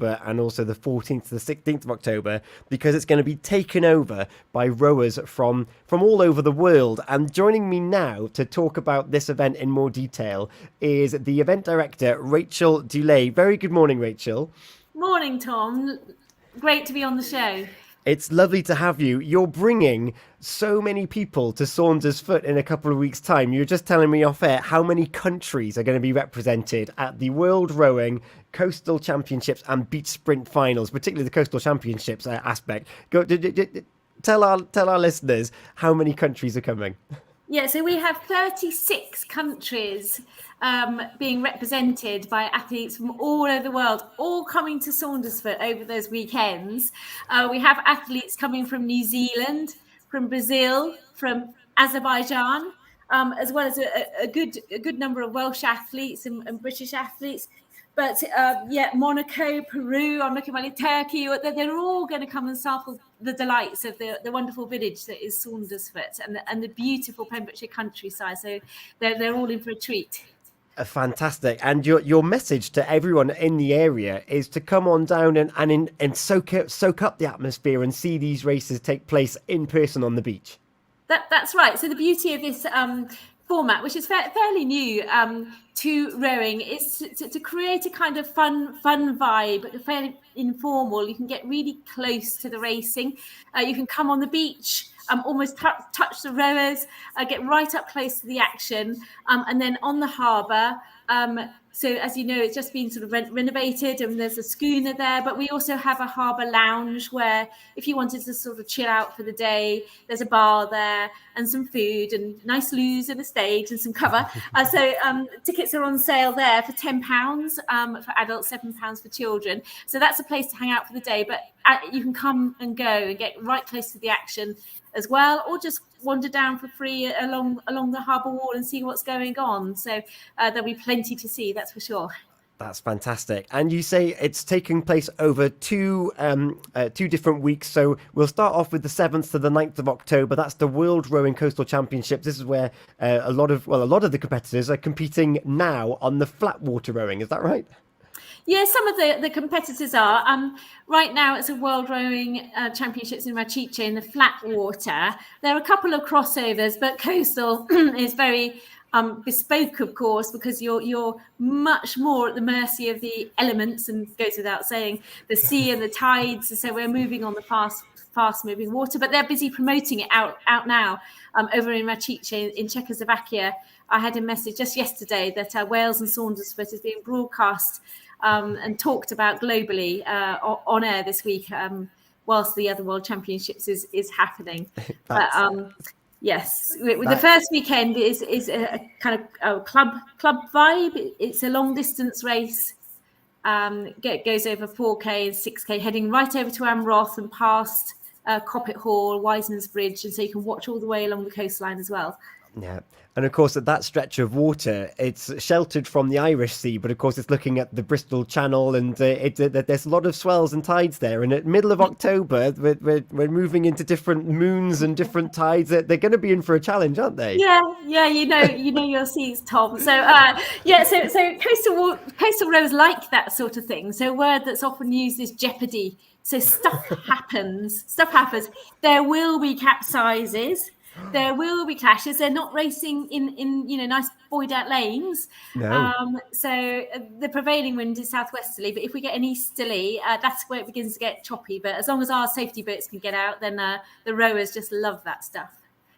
and also the 14th to the 16th of October, because it's going to be taken over by rowers from all over the world. And joining me now to talk about this event in more detail is the event director, Rachel Dulai. Very good morning, Rachel. Morning, Tom. Great to be on the show. It's lovely to have you. You're bringing so many people to Saundersfoot in a couple of weeks' time. You were just telling me off air how many countries are going to be represented at the World Rowing, Coastal Championships, and Beach Sprint Finals, particularly the Coastal Championships aspect. Tell our listeners how many countries are coming. Yeah, so we have 36 countries being represented by athletes from all over the world, all coming to Saundersfoot over those weekends. We have athletes coming from New Zealand, from Brazil, from Azerbaijan, as well as a good number of Welsh athletes and British athletes. But Monaco, Peru, I'm looking at Turkey, they're all going to come and sample the delights of the wonderful village that is Saundersfoot and the beautiful Pembrokeshire countryside. So they're all in for a treat. Fantastic. And your message to everyone in the area is to come on down and soak up the atmosphere and see these races take place in person on the beach. That's right. So the beauty of this format, which is fairly new to rowing, is to create a kind of fun vibe, fairly informal. You can get really close to the racing. You can come on the beach, almost touch the rowers, get right up close to the action, and then on the harbour. So as you know, it's just been sort of renovated and there's a schooner there, but we also have a harbour lounge where if you wanted to sort of chill out for the day, there's a bar there and some food and nice loos and a stage and some cover. So tickets are on sale there for £10 for adults, £7 for children. So that's a place to hang out for the day, but you can come and go and get right close to the action as well, or just wander down for free along the harbour wall and see what's going on. So there'll be plenty to see, that's for sure. That's fantastic. And you say it's taking place over two different weeks. So we'll start off with the 7th to the 9th of October. That's the World Rowing Coastal Championships. This is where a lot of the competitors are competing now on the flat water rowing. Is that right? Yeah, some of the competitors are. Right now, it's a World Rowing Championships in Rachice in the flat water. There are a couple of crossovers, but coastal is very bespoke, of course, because you're much more at the mercy of the elements, and goes without saying, the sea and the tides. So we're moving on the fast moving water, but they're busy promoting it out now over in Rachice in Czechoslovakia. I had a message just yesterday that Wales and Saundersfoot is being broadcast and talked about globally on air this week, whilst the other World Championships is happening. But yes, the first weekend is a kind of a club vibe. It's a long distance race. It goes over 4K and 6K, heading right over to Amroth and past Coppet Hall, Wiseman's Bridge, and so you can watch all the way along the coastline as well. Yeah. And of course, at that stretch of water, it's sheltered from the Irish Sea, but of course, it's looking at the Bristol Channel, and there's a lot of swells and tides there. And at middle of October, we're moving into different moons and different tides. They're going to be in for a challenge, aren't they? Yeah, you know your seas, Tom. So so coastal rowers like that sort of thing. So a word that's often used is jeopardy. So stuff happens. There will be capsizes. There will be clashes. They're not racing in nice buoyed out lanes. No. So the prevailing wind is southwesterly, but if we get an easterly, that's where it begins to get choppy. But as long as our safety boats can get out, then the rowers just love that stuff.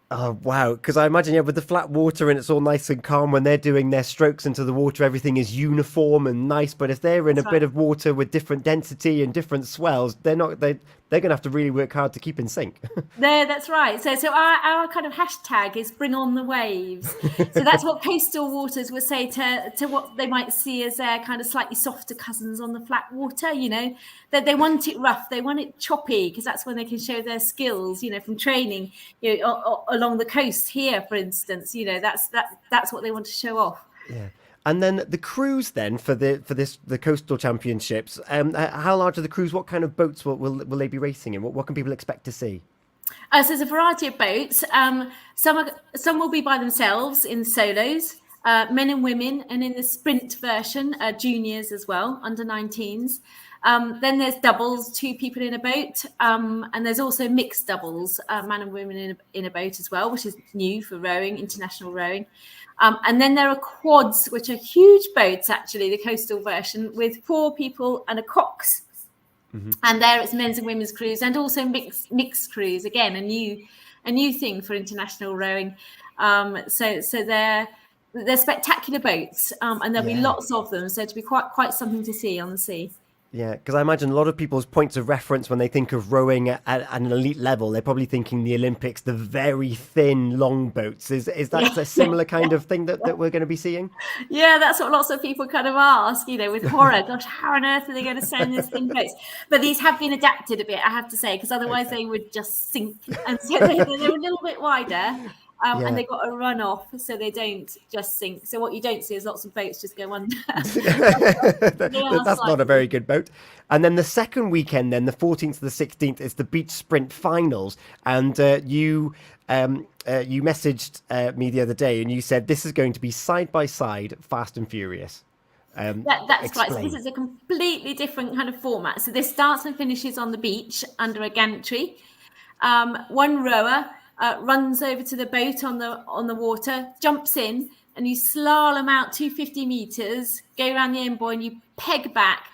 Oh, wow. Because I imagine, with the flat water and it's all nice and calm when they're doing their strokes into the water, everything is uniform and nice. But if they're in a bit of water with different density and different swells, they're going to have to really work hard to keep in sync. No, that's right. So our kind of hashtag is bring on the waves. So that's what coastal waters would say to what they might see as their kind of slightly softer cousins on the flat water, that they want it rough, they want it choppy, because that's when they can show their skills, from training, along the coast here, for instance, that's what they want to show off. Yeah. And then the crews then for the coastal championships, how large are the crews? What kind of boats will they be racing in? What can people expect to see? So there's a variety of boats. Some will be by themselves in solos, men and women, and in the sprint version, juniors as well, under 19s. Then there's doubles, 2 people in a boat, and there's also mixed doubles, man and women in a boat as well, which is new for rowing, international rowing. And then there are quads, which are huge boats, actually, the coastal version, with 4 people and a cox. Mm-hmm. And there it's men's and women's crews, and also mixed crews. Again, a new thing for international rowing. So they're spectacular boats, and there'll be lots of them. So it'll be quite something to see on the sea. Yeah, because I imagine a lot of people's points of reference when they think of rowing at an elite level, they're probably thinking the Olympics, the very thin long boats. Is that a similar kind of thing that we're going to be seeing? Yeah, that's what lots of people kind of ask, with horror. Gosh, how on earth are they going to send these thin boats? But these have been adapted a bit, I have to say, because otherwise they would just sink. And so they're a little bit wider. And they got a run off, so they don't just sink. So what you don't see is lots of boats just go under. That's not a very good boat. And then the second weekend, then the 14th to the 16th, is the beach sprint finals. And you messaged me the other day, and you said this is going to be side by side, fast and furious. That's right. So this is a completely different kind of format. So this starts and finishes on the beach under a gantry. One rower runs over to the boat on the water, jumps in, and you slalom out 250 meters, go around the end buoy, and you peg back.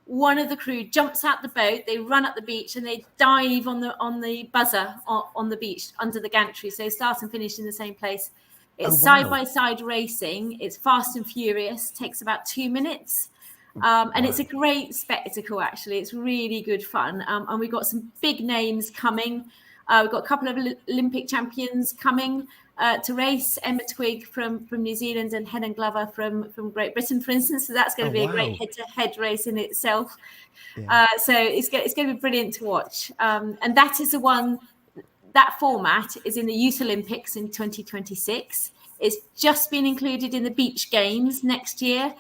One of the crew jumps out the boat, they run up the beach, and they dive on the buzzer on the beach under the gantry. So start and finish in the same place. It's side-by-side racing. It's fast and furious. Takes about 2 minutes. And it's a great spectacle, actually. It's really good fun. And we've got some big names coming. We've got a couple of Olympic champions coming to race. Emma Twigg from New Zealand and Helen Glover from Great Britain, for instance. So that's going to be a great head-to-head race in itself. Yeah. So it's going to be brilliant to watch. And that is the one, that format is in the Youth Olympics in 2026. It's just been included in the Beach Games next year.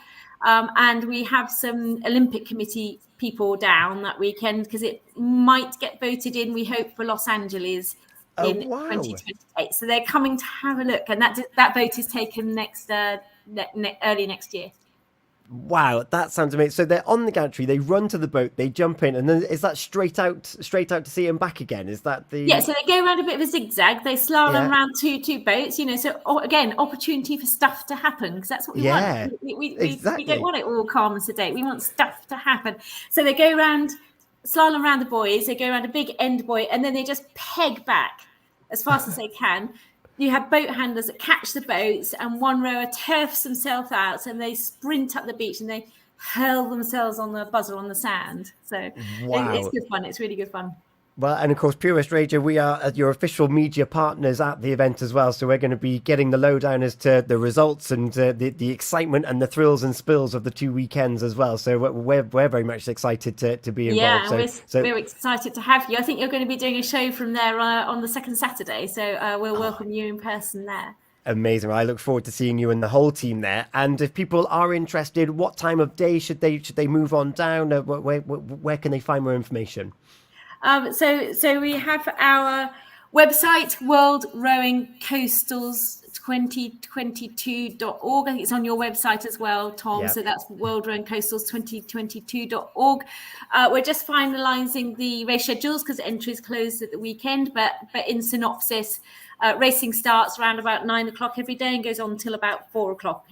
And we have some Olympic Committee people down that weekend because it might get voted in, we hope, for Los Angeles in 2028. So they're coming to have a look, and that vote is taken early next year. Wow, that sounds amazing. So they're on the gantry, they run to the boat, they jump in, and then is that straight out to sea and back again? Is that the... Yeah, so they go around a bit of a zigzag. They slalom around two boats, so again, opportunity for stuff to happen, because that's what we want. We don't want it all calm and sedate. We want stuff to happen. So they go around, slalom around the buoys, they go around a big end buoy, and then they just peg back as fast as they can. You have boat handlers that catch the boats, and one rower turfs himself out, and they sprint up the beach and they hurl themselves on the buzzer on the sand. So it's good fun. It's really good fun. Well, and of course, Pure West Radio, we are your official media partners at the event as well. So we're going to be getting the lowdown as to the results and the excitement and the thrills and spills of the 2 weekends as well. So we're very much excited to be involved. Yeah, we're excited to have you. I think you're going to be doing a show from there on the second Saturday. So we'll welcome you in person there. Amazing. I look forward to seeing you and the whole team there. And if people are interested, what time of day should they move on down? Where can they find more information? So we have our website, World Rowing Coastals 2022.org. I think it's on your website as well, Tom. Yep. So that's World Rowing Coastals 2022.org. We're just finalising the race schedules because entries closed at the weekend. But in synopsis, racing starts around about 9 o'clock every day and goes on until about 4 o'clock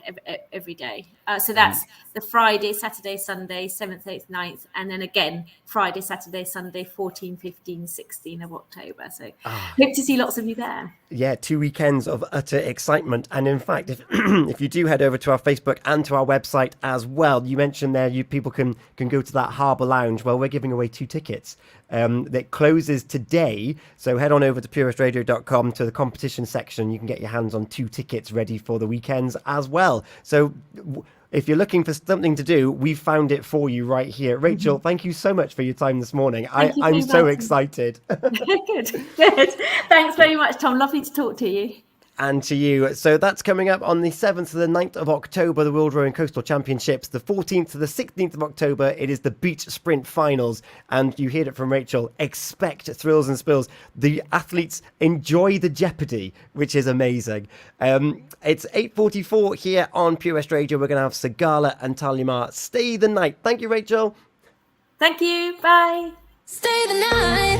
every day. So that's the Friday, Saturday, Sunday, 7th, 8th, 9th, and then again Friday, Saturday, Sunday, 14, 15, 16 of October. So hope to see lots of you there. Yeah, 2 weekends of utter excitement. And in fact, if you do head over to our Facebook and to our website as well, you mentioned there people can go to that Harbour Lounge. Well, we're giving away 2 tickets. That closes today. So head on over to purewestradio.com to the competition section. You can get your hands on 2 tickets ready for the weekends as well. So if you're looking for something to do, we've found it for you right here. Rachel, thank you so much for your time this morning. I'm so excited. Good. Thanks very much, Tom. Lovely to talk to you. And to you. So that's coming up on the 7th to the 9th of October, the World Rowing Coastal Championships. The 14th to the 16th of October, it is the Beach Sprint Finals. And you heard it from Rachel, expect thrills and spills. The athletes enjoy the jeopardy, which is amazing. It's 8:44 here on Pure West Radio. We're going to have Sagala and Talimar stay the night. Thank you, Rachel. Thank you. Bye. Stay the night.